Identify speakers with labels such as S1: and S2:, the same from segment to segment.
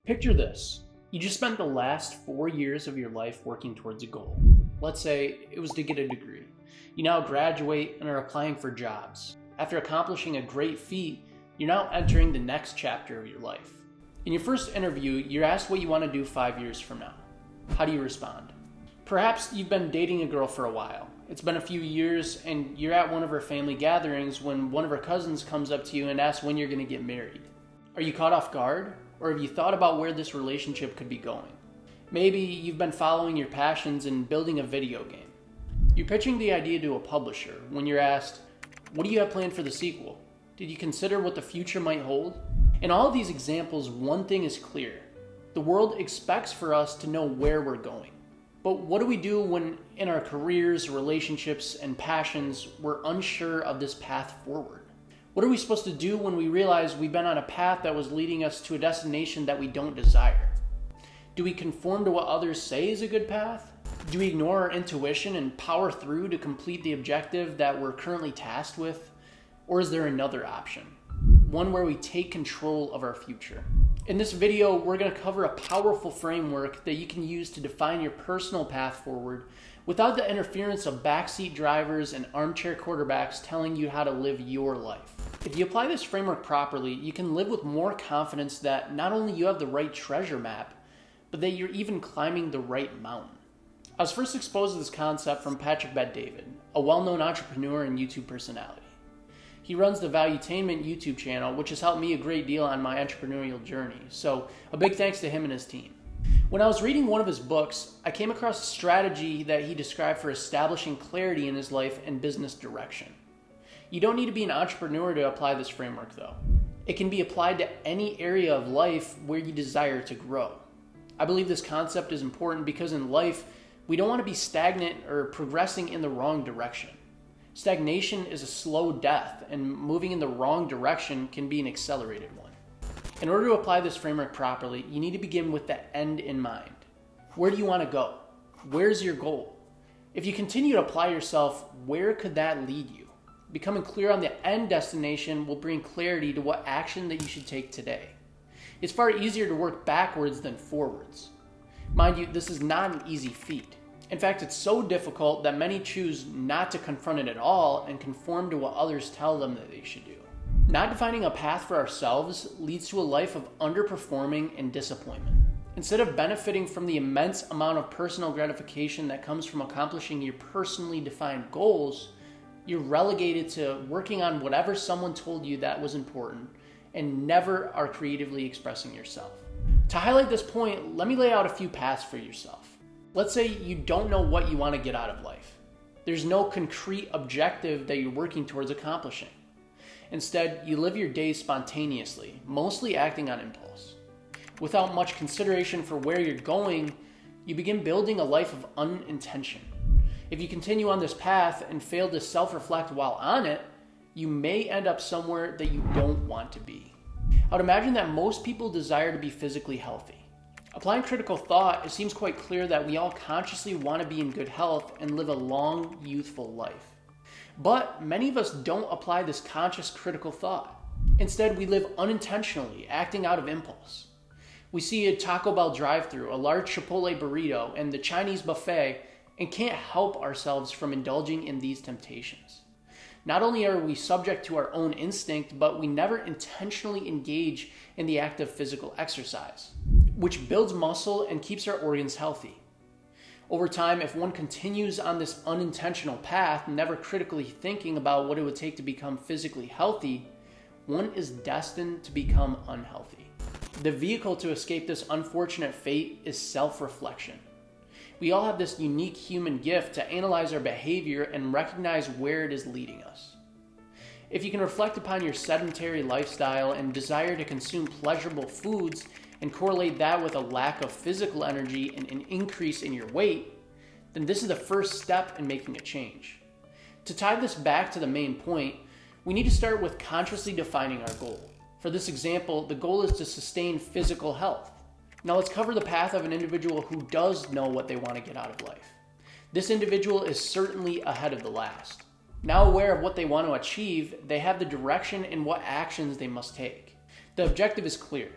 S1: Picture this. You just spent the last 4 years of your life working towards a goal. Let's say it was to get a degree. You now graduate and are applying for jobs. After accomplishing a great feat, you're now entering the next chapter of your life. In your first interview, you're asked what you want to do 5 years from now. How do you respond? Perhaps you've been dating a girl for a while. It's been a few years and you're at one of her family gatherings when one of her cousins comes up to you and asks when you're going to get married. Are you caught off guard? Or have you thought about where this relationship could be going? Maybe you've been following your passions and building a video game. You're pitching the idea to a publisher when you're asked, what do you have planned for the sequel? Did you consider what the future might hold? In all of these examples, one thing is clear. The world expects for us to know where we're going. But what do we do when in our careers, relationships, and passions, we're unsure of this path forward? What are we supposed to do when we realize we've been on a path that was leading us to a destination that we don't desire? Do we conform to what others say is a good path? Do we ignore our intuition and power through to complete the objective that we're currently tasked with? Or is there another option? One where we take control of our future. In this video, we're going to cover a powerful framework that you can use to define your personal path forward without the interference of backseat drivers and armchair quarterbacks telling you how to live your life. If you apply this framework properly, you can live with more confidence that not only you have the right treasure map, but that you're even climbing the right mountain. I was first exposed to this concept from Patrick Bet-David, a well-known entrepreneur and YouTube personality. He runs the Valuetainment YouTube channel, which has helped me a great deal on my entrepreneurial journey, so a big thanks to him and his team. When I was reading one of his books, I came across a strategy that he described for establishing clarity in his life and business direction. You don't need to be an entrepreneur to apply this framework, though. It can be applied to any area of life where you desire to grow. I believe this concept is important because in life, we don't want to be stagnant or progressing in the wrong direction. Stagnation is a slow death, and moving in the wrong direction can be an accelerated one. In order to apply this framework properly, you need to begin with the end in mind. Where do you want to go? Where's your goal? If you continue to apply yourself, where could that lead you? Becoming clear on the end destination will bring clarity to what action that you should take today. It's far easier to work backwards than forwards. Mind you, this is not an easy feat. In fact, it's so difficult that many choose not to confront it at all and conform to what others tell them that they should do. Not defining a path for ourselves leads to a life of underperforming and disappointment. Instead of benefiting from the immense amount of personal gratification that comes from accomplishing your personally defined goals, you're relegated to working on whatever someone told you that was important and never are creatively expressing yourself. To highlight this point, let me lay out a few paths for yourself. Let's say you don't know what you want to get out of life. There's no concrete objective that you're working towards accomplishing. Instead, you live your days spontaneously, mostly acting on impulse. Without much consideration for where you're going, you begin building a life of unintention. If you continue on this path and fail to self-reflect while on it, you may end up somewhere that you don't want to be. I would imagine that most people desire to be physically healthy. Applying critical thought, it seems quite clear that we all consciously want to be in good health and live a long, youthful life. But many of us don't apply this conscious critical thought. Instead, we live unintentionally, acting out of impulse. We see a Taco Bell drive-thru, a large Chipotle burrito, and the Chinese buffet, and can't help ourselves from indulging in these temptations. Not only are we subject to our own instinct, but we never intentionally engage in the act of physical exercise, which builds muscle and keeps our organs healthy. Over time, if one continues on this unintentional path, never critically thinking about what it would take to become physically healthy, one is destined to become unhealthy. The vehicle to escape this unfortunate fate is self-reflection. We all have this unique human gift to analyze our behavior and recognize where it is leading us. If you can reflect upon your sedentary lifestyle and desire to consume pleasurable foods and correlate that with a lack of physical energy and an increase in your weight, then this is the first step in making a change. To tie this back to the main point, we need to start with consciously defining our goal. For this example, the goal is to sustain physical health. Now let's cover the path of an individual who does know what they want to get out of life. This individual is certainly ahead of the last. Now aware of what they want to achieve, they have the direction and what actions they must take. The objective is clear.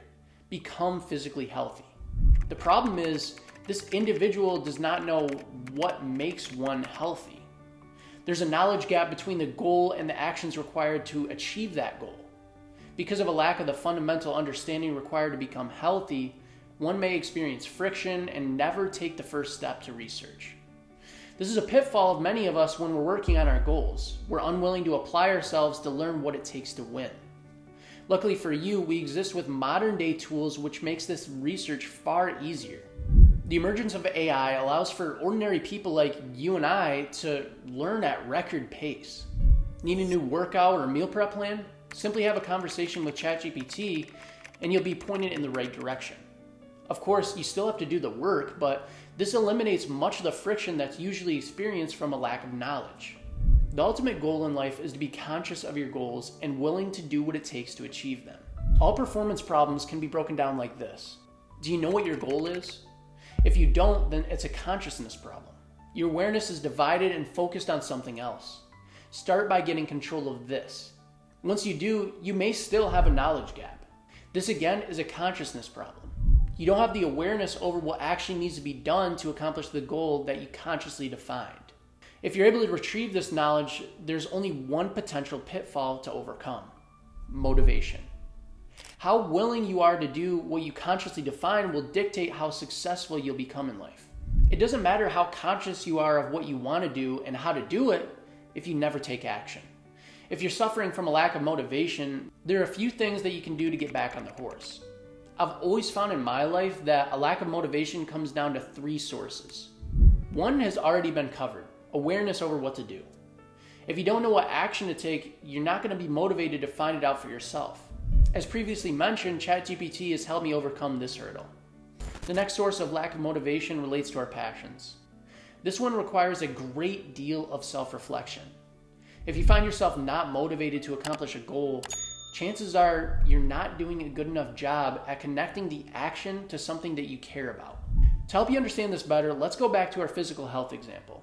S1: become physically healthy. The problem is, this individual does not know what makes one healthy. There's a knowledge gap between the goal and the actions required to achieve that goal. Because of a lack of the fundamental understanding required to become healthy, one may experience friction and never take the first step to research. This is a pitfall of many of us when we're working on our goals. We're unwilling to apply ourselves to learn what it takes to win. Luckily for you, we exist with modern day tools which makes this research far easier. The emergence of AI allows for ordinary people like you and I to learn at record pace. Need a new workout or meal prep plan? Simply have a conversation with ChatGPT and you'll be pointed in the right direction. Of course, you still have to do the work, but this eliminates much of the friction that's usually experienced from a lack of knowledge. The ultimate goal in life is to be conscious of your goals and willing to do what it takes to achieve them. All performance problems can be broken down like this. Do you know what your goal is? If you don't, then it's a consciousness problem. Your awareness is divided and focused on something else. Start by getting control of this. Once you do, you may still have a knowledge gap. This again is a consciousness problem. You don't have the awareness over what actually needs to be done to accomplish the goal that you consciously defined. If you're able to retrieve this knowledge, there's only one potential pitfall to overcome: motivation. How willing you are to do what you consciously define will dictate how successful you'll become in life. It doesn't matter how conscious you are of what you want to do and how to do it if you never take action. If you're suffering from a lack of motivation, there are a few things that you can do to get back on the horse. I've always found in my life that a lack of motivation comes down to 3 sources. One has already been covered: awareness over what to do. If you don't know what action to take, you're not going to be motivated to find it out for yourself. As previously mentioned, ChatGPT has helped me overcome this hurdle. The next source of lack of motivation relates to our passions. This one requires a great deal of self-reflection. If you find yourself not motivated to accomplish a goal, chances are you're not doing a good enough job at connecting the action to something that you care about. To help you understand this better, let's go back to our physical health example.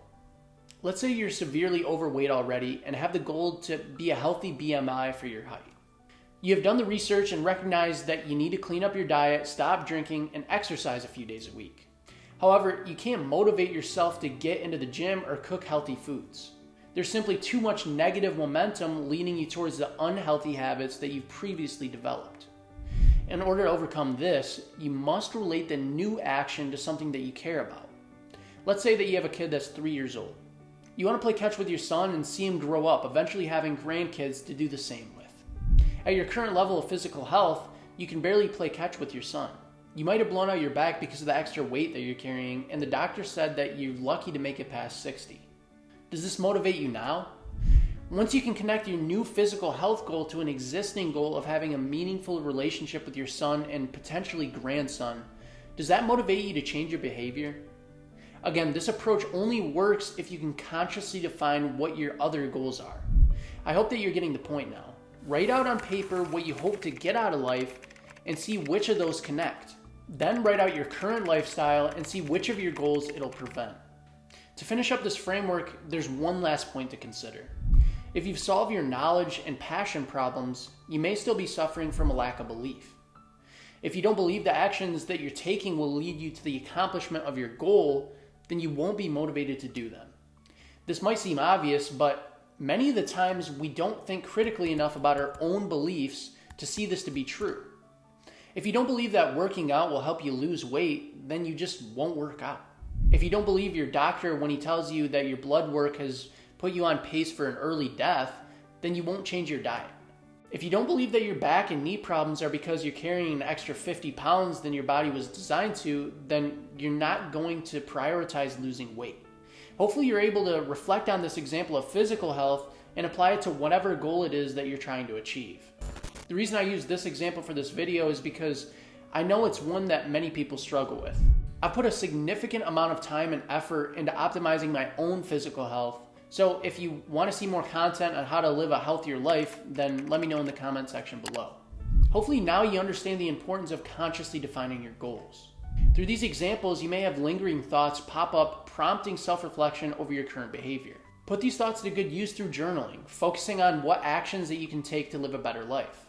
S1: Let's say you're severely overweight already and have the goal to be a healthy BMI for your height. You have done the research and recognize that you need to clean up your diet, stop drinking, and exercise a few days a week. However, you can't motivate yourself to get into the gym or cook healthy foods. There's simply too much negative momentum leading you towards the unhealthy habits that you've previously developed. In order to overcome this, you must relate the new action to something that you care about. Let's say that you have a kid that's 3 years old. You want to play catch with your son and see him grow up, eventually having grandkids to do the same with. At your current level of physical health, you can barely play catch with your son. You might have blown out your back because of the extra weight that you're carrying, and the doctor said that you're lucky to make it past 60. Does this motivate you now? Once you can connect your new physical health goal to an existing goal of having a meaningful relationship with your son and potentially grandson, does that motivate you to change your behavior? Again, this approach only works if you can consciously define what your other goals are. I hope that you're getting the point now. Write out on paper what you hope to get out of life and see which of those connect. Then write out your current lifestyle and see which of your goals it'll prevent. To finish up this framework, there's one last point to consider. If you've solved your knowledge and passion problems, you may still be suffering from a lack of belief. If you don't believe the actions that you're taking will lead you to the accomplishment of your goal, then you won't be motivated to do them. This might seem obvious, but many of the times we don't think critically enough about our own beliefs to see this to be true. If you don't believe that working out will help you lose weight, then you just won't work out. If you don't believe your doctor when he tells you that your blood work has put you on pace for an early death, then you won't change your diet. If you don't believe that your back and knee problems are because you're carrying an extra 50 pounds than your body was designed to, then you're not going to prioritize losing weight. Hopefully you're able to reflect on this example of physical health and apply it to whatever goal it is that you're trying to achieve. The reason I use this example for this video is because I know it's one that many people struggle with. I've put a significant amount of time and effort into optimizing my own physical health. So if you want to see more content on how to live a healthier life, then let me know in the comment section below. Hopefully now you understand the importance of consciously defining your goals. Through these examples, you may have lingering thoughts pop up, prompting self-reflection over your current behavior. Put these thoughts to good use through journaling, focusing on what actions that you can take to live a better life.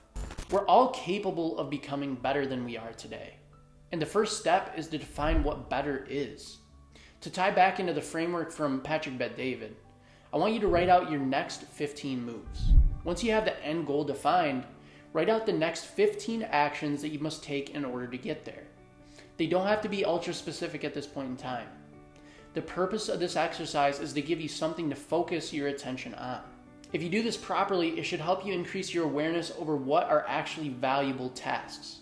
S1: We're all capable of becoming better than we are today. And the first step is to define what better is. To tie back into the framework from Patrick Bet-David, I want you to write out your next 15 moves. Once you have the end goal defined, write out the next 15 actions that you must take in order to get there. They don't have to be ultra specific at this point in time. The purpose of this exercise is to give you something to focus your attention on. If you do this properly, it should help you increase your awareness over what are actually valuable tasks.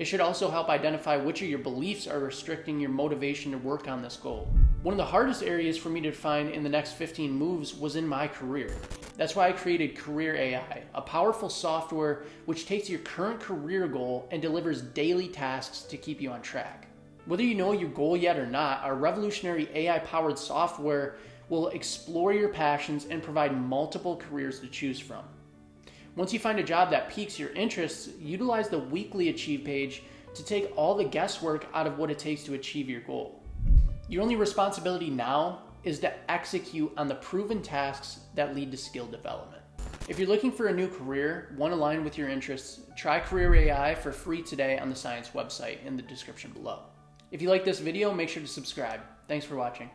S1: It should also help identify which of your beliefs are restricting your motivation to work on this goal. One of the hardest areas for me to define in the next 15 moves was in my career. That's why I created Career AI, a powerful software which takes your current career goal and delivers daily tasks to keep you on track. Whether you know your goal yet or not, our revolutionary AI-powered software will explore your passions and provide multiple careers to choose from. Once you find a job that piques your interests, utilize the weekly Achieve page to take all the guesswork out of what it takes to achieve your goal. Your only responsibility now is to execute on the proven tasks that lead to skill development. If you're looking for a new career, one aligned with your interests, try Career AI for free today on the Science website in the description below. If you like this video, make sure to subscribe. Thanks for watching.